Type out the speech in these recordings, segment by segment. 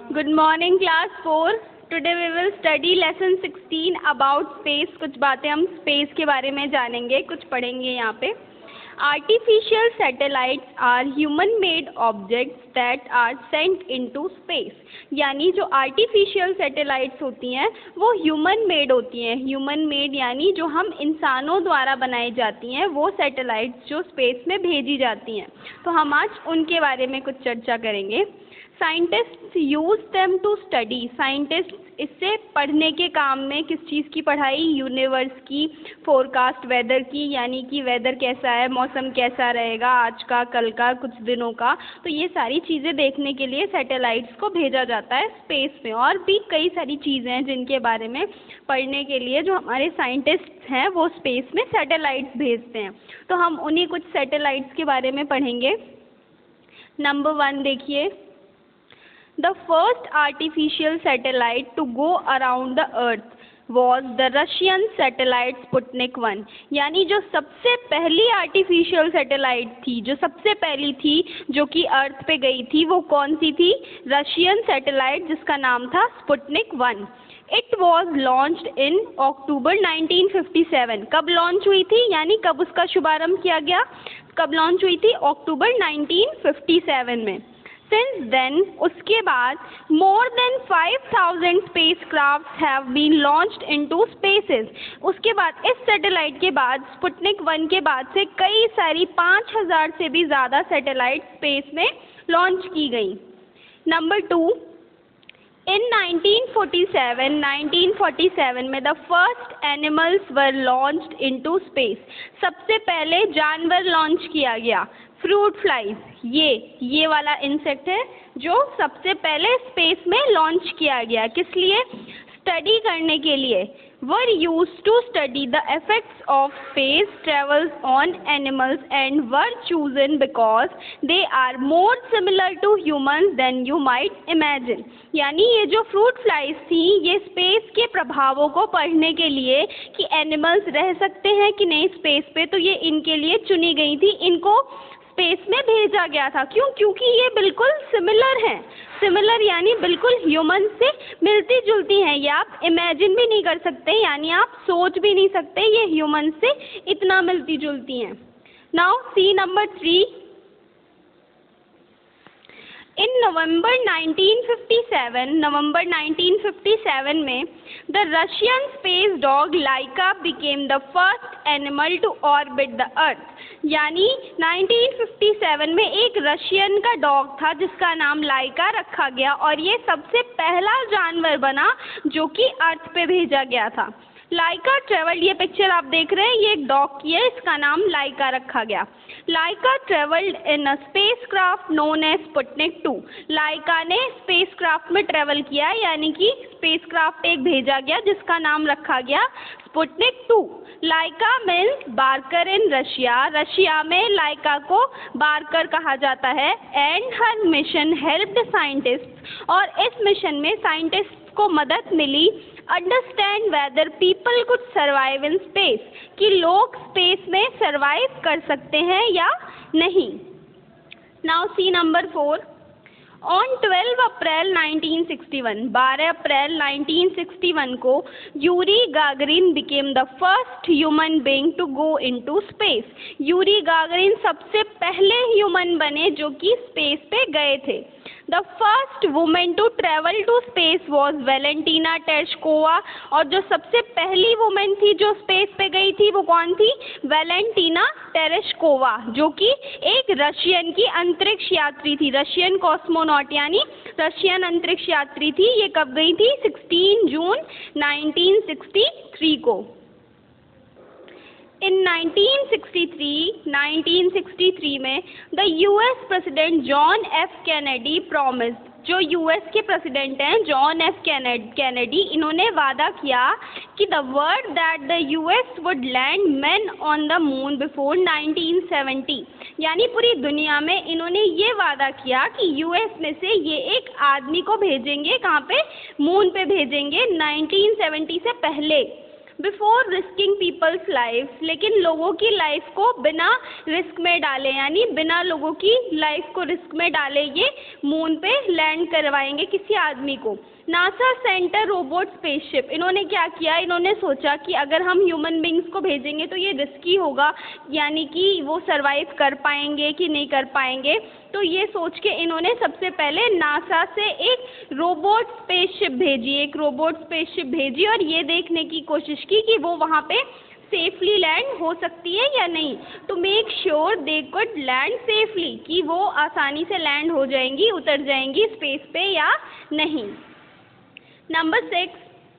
Good morning, class 4. Today we will study lesson 16 about space. कुछ बातें हम space के बारे में जानेंगे, कुछ पढ़ेंगे यहाँ पे. Artificial satellites are human-made objects that are sent into space. यानी जो artificial satellites होती हैं वो human-made होती हैं. Human-made यानी जो हम इंसानों द्वारा बनाई जाती हैं वो satellites जो space में भेजी जाती हैं. तो हम आज उनके बारे में कुछ चर्चा करेंगे. Scientist use them to study. Scientist इससे पढ़ने के काम में किस चीज़ की पढ़ाई? यूनिवर्स की, फोरकास्ट वेदर की, यानी कि वेदर कैसा है, मौसम कैसा रहेगा आज का, कल का, कुछ दिनों का. तो ये सारी चीज़ें देखने के लिए सैटेलाइट्स को भेजा जाता है स्पेस में. और भी कई सारी चीज़ें हैं जिनके बारे में पढ़ने के लिए जो हमारे साइंटिस्ट हैं वो स्पेस में सैटेलाइट्स भेजते हैं. तो हम उन्हीं कुछ सैटेलाइट्स के बारे में पढ़ेंगे. नंबर 1 देखिए. The first artificial satellite to go around the earth was the Russian satellite Sputnik 1. यानी जो सबसे पहली artificial satellite थी, जो सबसे पहली थी जो कि अर्थ पे गई थी, वो कौन सी थी? रशियन सैटेलाइट जिसका नाम था Sputnik 1. It was launched in October 1957. कब लॉन्च हुई थी, यानी कब उसका शुभारंभ किया गया? कब लॉन्च हुई थी? अक्टूबर 1957 में. Since then, उसके बाद more than 5,000 spacecrafts have been launched into spaces. उसके बाद इस सैटेलाइट के बाद स्पुटनिक 1 के बाद से कई सारी 5,000 से भी ज़्यादा सैटेलाइट स्पेस में लॉन्च की गई. नंबर 2. In 1947 में the first animals were launched into space. सबसे पहले जानवर लॉन्च किया गया. फ्रूट फ्लाइज, ये वाला इंसेक्ट है जो सबसे पहले स्पेस में लॉन्च किया गया. किस लिए? स्टडी करने के लिए. Were used to study the effects of space travels on animals and were chosen because they are more similar to humans than you might imagine. यानी ये जो फ्रूट फ्लाइज थी ये स्पेस के प्रभावों को पढ़ने के लिए कि एनिमल्स रह सकते हैं कि नहीं स्पेस पे, तो ये इनके लिए चुनी गई थी. इनको स्पेस में भेजा गया था. क्यों? क्योंकि ये बिल्कुल सिमिलर हैं. सिमिलर यानी बिल्कुल ह्यूमन से मिलती जुलती हैं. ये आप इमेजिन भी नहीं कर सकते, यानी आप सोच भी नहीं सकते ये ह्यूमन से इतना मिलती जुलती हैं. Now see number 3. In November 1957 में the Russian space dog Laika became the first animal to orbit the Earth. यानी 1957 में एक रशियन का डॉग था जिसका नाम लाइका रखा गया और ये सबसे पहला जानवर बना जो कि अर्थ पे भेजा गया था. लाइका ट्रेवल्ड, ये पिक्चर आप देख रहे हैं ये एक डॉग की है, इसका नाम लाइका रखा गया. Laika travelled in a spacecraft known as Sputnik 2. Laika ने स्पेसक्राफ्ट में ट्रेवल किया, यानी कि स्पेसक्राफ्ट एक भेजा गया जिसका नाम रखा गया Sputnik 2. Laika means barker in Russia. Russia में लाइका को बारकर कहा जाता है. And her mission helped scientist, और इस मिशन में साइंटिस्ट को मदद मिली understand whether people could survive in space, कि लोग स्पेस में सर्वाइव कर सकते हैं या नहीं. Now see number 4. On 12 April 1961, 12 April 1961 को Yuri Gagarin became the first human being to go into space. Yuri Gagarin सबसे पहले ह्यूमन बने जो कि स्पेस पे गए थे. The first women to travel to space was Valentina Tereshkova. और जो सबसे पहली वुमेन थी जो स्पेस पे गई थी वो कौन थी? वेलेंटीना टेरेश्कोवा, जो कि एक रशियन की अंतरिक्ष यात्री थी. रशियन कॉस्मोनॉट यानी रशियन अंतरिक्ष यात्री थी. ये कब गई थी? 16 जून 1963 को. In 1963 में the US president John F Kennedy promised. जो US के प्रेसिडेंट हैं जॉन एफ कैनेडी, इन्होंने वादा किया कि the word that the US would land man on the moon before 1970. यानी पूरी दुनिया में इन्होंने ये वादा किया कि US में से ये एक आदमी को भेजेंगे. कहाँ पे? मून पे भेजेंगे 1970 से पहले. बिफोर रिस्किंग पीपल्स लाइफ, लेकिन लोगों की लाइफ को बिना रिस्क में डाले, यानी बिना लोगों की लाइफ को रिस्क में डाले ये मून पे लैंड करवाएंगे किसी आदमी को। नासा सेंटर रोबोट स्पेसशिप, इन्होंने क्या किया, इन्होंने सोचा कि अगर हम ह्यूमन बींग्स को भेजेंगे तो ये रिस्की होगा, यानी कि वो सरवाइव कर पाएंगे कि नहीं कर पाएंगे। तो ये सोच के इन्होंने सबसे पहले नासा से एक रोबोट स्पेसशिप भेजी और ये देखने की कोशिश की कि वो वहाँ पे सेफली लैंड हो सकती है या नहीं, to make sure they could land safely, कि वो आसानी से लैंड हो जाएंगी, उतर जाएंगी स्पेस पे या नहीं। नंबर 6,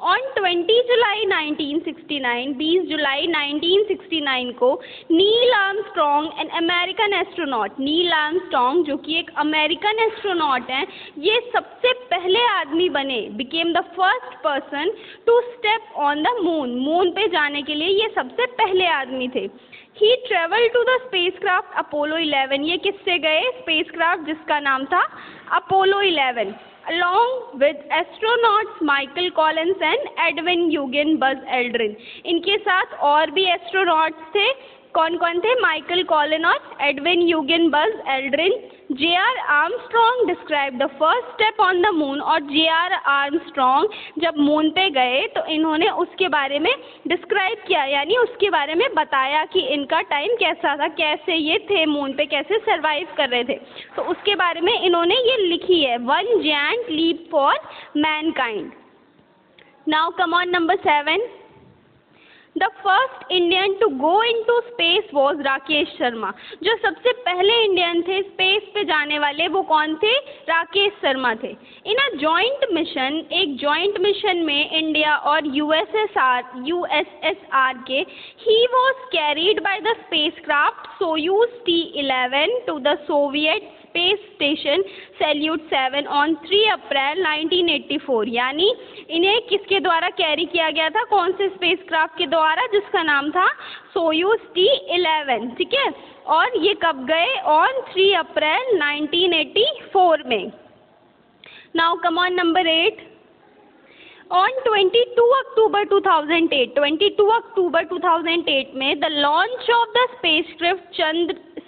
ऑन 20 जुलाई 1969, 20 जुलाई 1969 को Neil Armstrong, an American astronaut, Neil Armstrong जो कि एक अमेरिकन एस्ट्रोनॉट हैं, ये सबसे पहले आदमी बने, became the first person to step on the moon, moon पे जाने के लिए ये सबसे पहले आदमी थे। He travel to the spacecraft Apollo 11, ये किससे गए, स्पेसक्राफ्ट जिसका नाम था Apollo 11, along with astronauts Michael Collins and Edwin Eugene Buzz Aldrin. इनके साथ और भी एस्ट्रोनॉट्स थे, कौन कौन थे, माइकल कॉलिन और Edwin Eugene Buzz Aldrin. J.R. Armstrong describe the first step on the moon, और J.R. आर्मस्ट्रॉन्ग जब मून पे गए तो इन्होंने उसके बारे में डिस्क्राइब किया, यानी उसके बारे में बताया कि इनका टाइम कैसा था, कैसे ये थे मून पे, कैसे सरवाइव कर रहे थे, तो उसके बारे में इन्होंने ये लिखी है, one giant leap for mankind. Now come on number 7, the first Indian to go into space was Rakesh Sharma, जो सबसे पहले इंडियन थे स्पेस पे जाने वाले, वो कौन थे, राकेश शर्मा थे। इन अ जॉइंट मिशन, एक जॉइंट मिशन में इंडिया और यूएसएसआर के, he was carried by the spacecraft Soyuz T-11 to the Soviet space station Salyut 7 on 3 अप्रैल 1984, यानी इन्हें किसके द्वारा कैरी किया गया था, कौन से स्पेसक्राफ्ट के द्वारा, जिसका नाम था सोयूज T-11, ठीक है, और ये कब गए, ऑन 3 अप्रैल 1984 में। Now come on number 8, on 22 अक्टूबर 2008, 22 अक्टूबर 2008 में the launch of the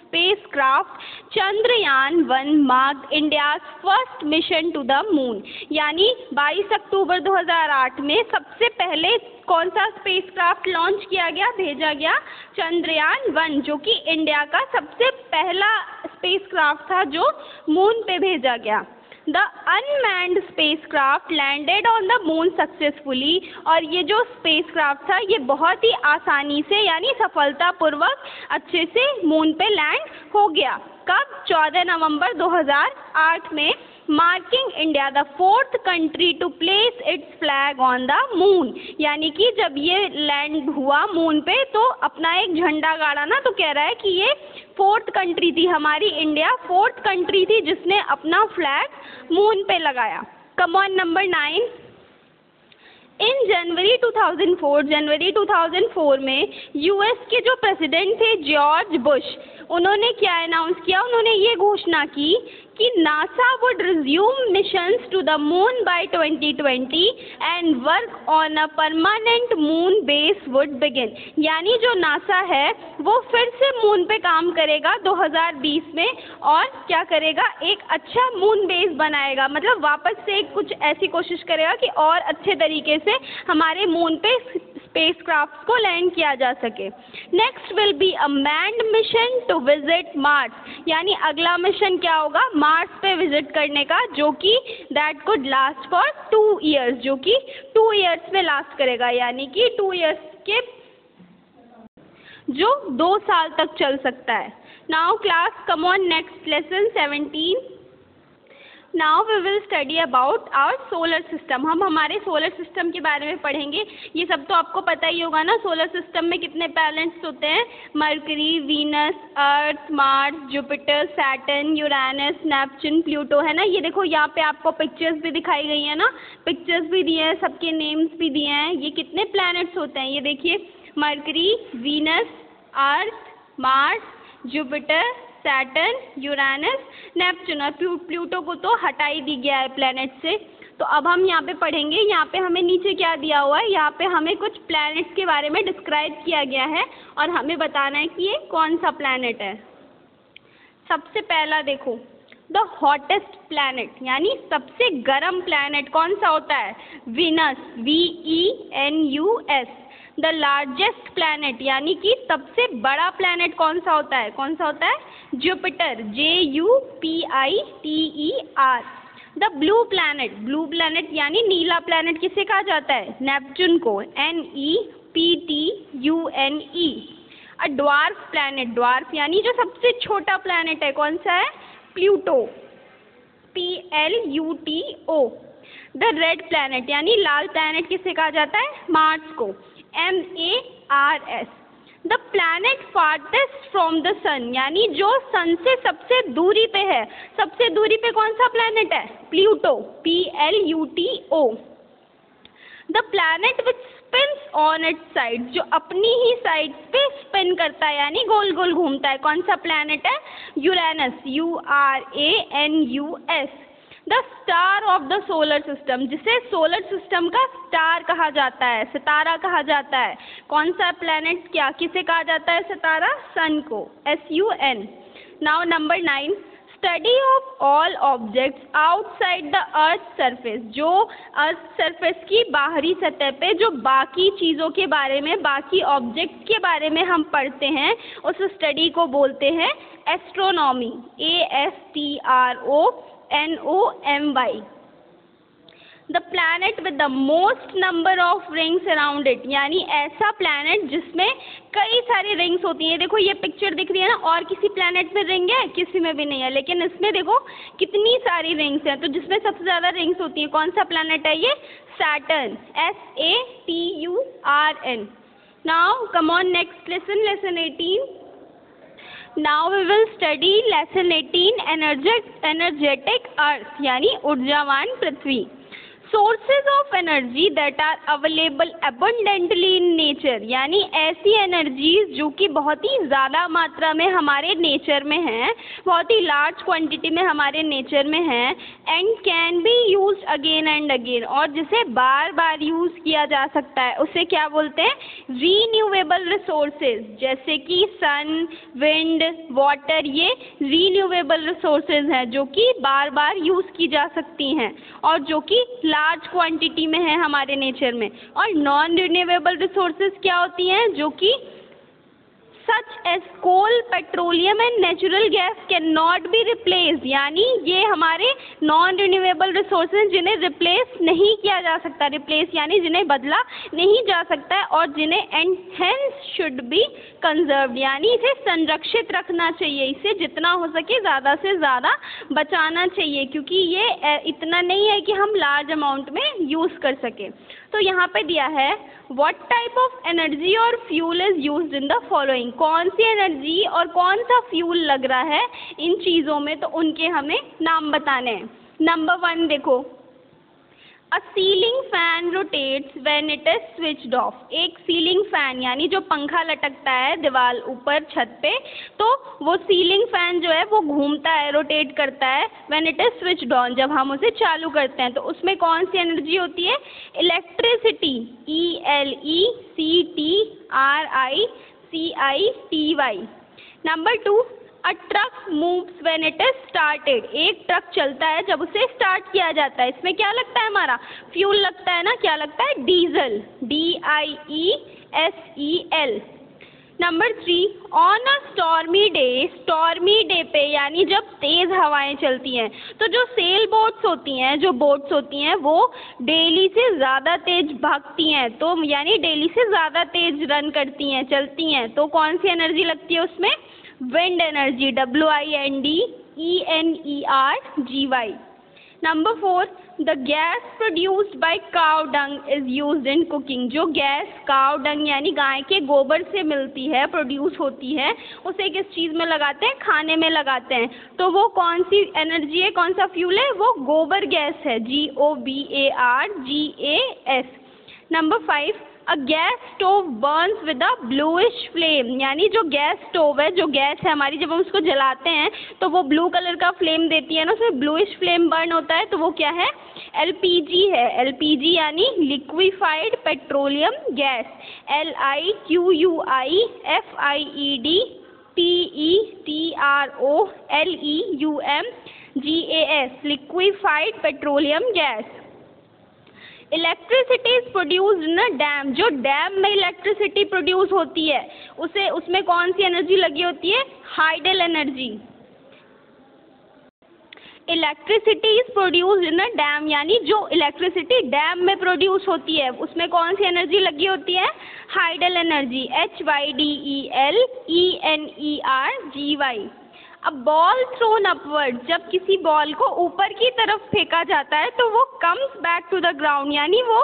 spacecraft Chandrayaan marked India's first mission to the moon, यानी 22 अक्टूबर 2008 में सबसे पहले कौन सा स्पेसक्राफ्ट लॉन्च किया गया, भेजा गया, चंद्रयान-1, जो कि इंडिया का सबसे पहला स्पेसक्राफ्ट था जो मून पे भेजा गया। The unmanned spacecraft landed on the moon successfully, और ये जो स्पेसक्राफ्ट था ये बहुत ही आसानी से, यानी सफलतापूर्वक अच्छे से मून पे लैंड हो गया। कब, 14 नवंबर 2008 में, marking India the 4th country to place its flag on the moon, यानी कि जब ये लैंड हुआ मून पे तो अपना एक झंडा गाड़ा ना, तो कह रहा है कि ये 4th कंट्री थी, हमारी इंडिया 4th कंट्री थी जिसने अपना फ्लैग मून पे लगाया। कम ऑन नंबर 9, इन जनवरी 2004 में यूएस के जो प्रेसिडेंट थे जॉर्ज बुश, उन्होंने क्या अनाउंस किया, उन्होंने ये घोषणा की कि NASA would resume missions to the moon by 2020 and work on a permanent moon base would begin, यानी जो नासा है वो फिर से मून पे काम करेगा 2020 में, और क्या करेगा, एक अच्छा मून बेस बनाएगा, मतलब वापस से कुछ ऐसी कोशिश करेगा कि और अच्छे तरीके से हमारे मून पे स्पेसक्राफ्ट को लैंड किया जा सके। Next will be a manned mission to visit Mars, यानी अगला मिशन क्या होगा, मार्स पे विजिट करने का, जो कि that could last for 2 years, जो कि 2 ईयर्स में लास्ट करेगा, यानी कि 2 ईयर्स के जो 2 साल तक चल सकता है। Now class come on next lesson 17। Now we will study about our solar system, हम हमारे सोलर सिस्टम के बारे में पढ़ेंगे। ये सब तो आपको पता ही होगा ना, सोलर सिस्टम में कितने प्लैनेट्स होते हैं, Mercury, Venus, Earth, Mars, Jupiter, Saturn, Uranus, Neptune, Pluto, है ना। ये देखो यहाँ पे आपको पिक्चर्स भी दिखाई गई है ना, पिक्चर्स भी दिए हैं, सबके नेम्स भी दिए हैं। ये कितने प्लैनेट्स होते हैं, ये देखिए, Mercury, Venus, Earth, Mars, Jupiter, Saturn, Uranus, Neptune. और प्लूटो को तो हटा ही दी गया है प्लैनेट से। तो अब हम यहाँ पे पढ़ेंगे, यहाँ पे हमें नीचे क्या दिया हुआ है, यहाँ पे हमें कुछ प्लैनेट्स के बारे में डिस्क्राइब किया गया है और हमें बताना है कि ये कौन सा प्लैनेट है। सबसे पहला देखो, द हॉटेस्ट प्लैनेट यानी सबसे गर्म प्लैनेट कौन सा होता है, Venus, VENUS। The largest planet यानी कि सबसे बड़ा प्लैनेट कौन सा होता है, Jupiter, JUPITER। The blue planet यानी नीला प्लैनेट किसे कहा जाता है, नेपच्यून को, NEPTUNE। अ ड्वार्फ यानी जो सबसे छोटा प्लैनेट है कौन सा है, Pluto, PLUTO। The red planet यानी लाल प्लैनेट किसे कहा जाता है, मार्स को, MARS। The planet farthest from the sun यानी जो सन से सबसे दूरी पे है, सबसे दूरी पे कौन सा प्लैनेट है, Pluto, PLUTO। The planet which spins on its side, जो अपनी ही साइड पे स्पिन करता है यानी गोल गोल घूमता है, कौन सा प्लैनेट है, Uranus, URANUS। The star of the solar system, जिसे सोलर सिस्टम का स्टार कहा जाता है, सितारा कहा जाता है, कौन सा प्लैनेट, क्या किसे कहा जाता है सितारा, सन को, SUN। Now number 9, study of all objects outside the earth surface, जो अर्थ सरफेस की बाहरी सतह पे जो बाकी चीज़ों के बारे में, बाकी ऑब्जेक्ट्स के बारे में हम पढ़ते हैं, उस स्टडी को बोलते हैं astronomy, ASTRONOMY। The planet with the most number of rings around it, यानी ऐसा प्लैनेट जिसमें कई सारी रिंग्स होती हैं। देखो ये पिक्चर दिख रही है ना, और किसी प्लैनेट में रिंग है, किसी में भी नहीं है, लेकिन इसमें देखो कितनी सारी रिंग्स हैं। तो जिसमें सबसे ज़्यादा रिंग्स होती हैं, कौन सा प्लैनेट है ये, Saturn, SATURN। Now come on next lesson, lesson 18। Now we will study lesson 18 energetic earth यानी ऊर्जावान पृथ्वी। Sources of energy that are available abundantly in nature, यानी ऐसी एनर्जीज जो कि बहुत ही ज़्यादा मात्रा में हमारे नेचर में हैं, बहुत ही लार्ज क्वांटिटी में हमारे नेचर में हैं, and can be used again and again, और जिसे बार बार यूज़ किया जा सकता है, उसे क्या बोलते हैं, रीन्यूएबल रिसोर्सेज। जैसे कि सन, विंड, वाटर, ये रीन्यूएबल रिसोर्सेज हैं जो कि बार बार यूज़ की जा सकती हैं और जो कि लार्ज क्वांटिटी में है हमारे नेचर में। और नॉन रिन्यूएबल रिसोर्सेज क्या होती हैं, जो कि such as coal, petroleum and natural gas can not be replace, यानी ये हमारे नॉन रिन्यूएबल रिसोर्सेज जिन्हें रिप्लेस नहीं किया जा सकता, रिप्लेस यानी जिन्हें बदला नहीं जा सकता है, और जिन्हें and hence should be conserved, यानी इसे संरक्षित रखना चाहिए, इसे जितना हो सके ज़्यादा से ज़्यादा बचाना चाहिए, क्योंकि ये इतना नहीं है कि हम लार्ज अमाउंट में यूज़ कर सकें। तो यहाँ पे दिया है व्हाट टाइप ऑफ एनर्जी और fuel is used in the following, कौन सी एनर्जी और कौन सा फ्यूल लग रहा है इन चीज़ों में, तो उनके हमें नाम बताने हैं। नंबर 1 देखो, a ceiling fan rotates when it is switched off. एक सीलिंग फैन यानी जो पंखा लटकता है दीवार ऊपर छत पे, तो वो सीलिंग फैन जो है वो घूमता है, रोटेट करता है, when it is switched on, जब हम उसे चालू करते हैं। तो उसमें कौन सी एनर्जी होती है, electricity, ELECTRICITY। Number 2, a truck moves when it is started. एक ट्रक चलता है जब उसे स्टार्ट किया जाता है, इसमें क्या लगता है, हमारा फ्यूल लगता है ना, क्या लगता है, diesel, DIESEL। Number 3, on a stormy day पे, यानी जब तेज़ हवाएं चलती हैं, तो जो सेल बोट्स होती हैं, जो बोट्स होती हैं, वो डेली से ज़्यादा तेज़ भागती हैं, तो यानी डेली से ज़्यादा तेज़ रन करती हैं, चलती हैं, तो कौन सी एनर्जी लगती है उसमें, wind energy, WINDENERGY। Number 4, the gas produced by cow dung is used in cooking. जो गैस काउ डंग यानी गाय के गोबर से मिलती है, प्रोड्यूस होती है, उसे किस चीज़ में लगाते हैं, खाने में लगाते हैं, तो वो कौन सी एनर्जी है, कौन सा फ्यूल है, वो गोबर गैस है, GOBARGAS। Number 5, a gas stove Burns with a bluish flame, यानी जो गैस स्टोव है, जो गैस है हमारी, जब हम उसको जलाते हैं तो वो ब्लू कलर का फ्लेम देती है ना, उसमें ब्लूइश फ्लेम बर्न होता है, तो वो क्या है? एलपीजी है। एलपीजी यानी liquefied petroleum gas, LIQUIFIED liquefied petroleum gas. Electricity is produced in a dam, जो डैम में इलेक्ट्रिसिटी प्रोड्यूस होती है उसमें कौन सी एनर्जी लगी होती है? Hydel energy. Electricity is produced in a dam, यानी जो इलेक्ट्रिसिटी डैम में प्रोड्यूस होती है उसमें कौन सी एनर्जी लगी होती है? Hydel energy, HYDELENERGY। अब बॉल थ्रोन अपवर्ड, जब किसी बॉल को ऊपर की तरफ फेंका जाता है तो वो comes back to the ground, यानी वो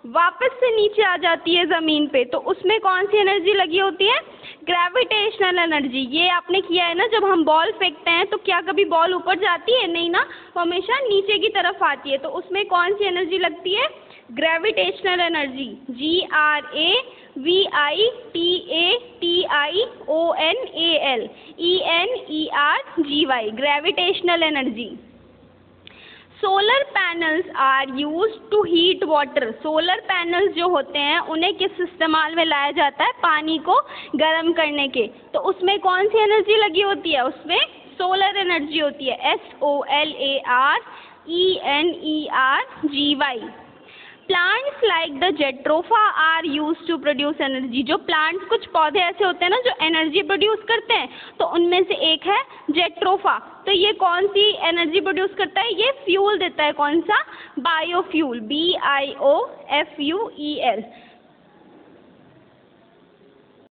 वापस से नीचे आ जाती है ज़मीन पे, तो उसमें कौन सी एनर्जी लगी होती है? Gravitational energy. ये आपने किया है ना, जब हम बॉल फेंकते हैं तो क्या कभी बॉल ऊपर जाती है? नहीं ना, वो हमेशा नीचे की तरफ आती है, तो उसमें कौन सी एनर्जी लगती है? Gravitational energy, GRAVITATIONALENERGY, gravitational energy. Solar panels are use to heat water, solar panels जो होते हैं उन्हें किस इस्तेमाल में लाया जाता है? पानी को गर्म करने के, तो उसमें कौन सी एनर्जी लगी होती है? उसमें सोलर एनर्जी होती है, SOLARENERGY। Plants like the jatropha are use to produce energy, जो प्लांट्स, कुछ पौधे ऐसे होते हैं ना जो एनर्जी प्रोड्यूस करते हैं, तो उनमें से एक है जेट्रोफा। तो ये कौन सी एनर्जी प्रोड्यूस करता है? ये फ्यूल देता है, कौन सा? Biofuel, BIOFUEL।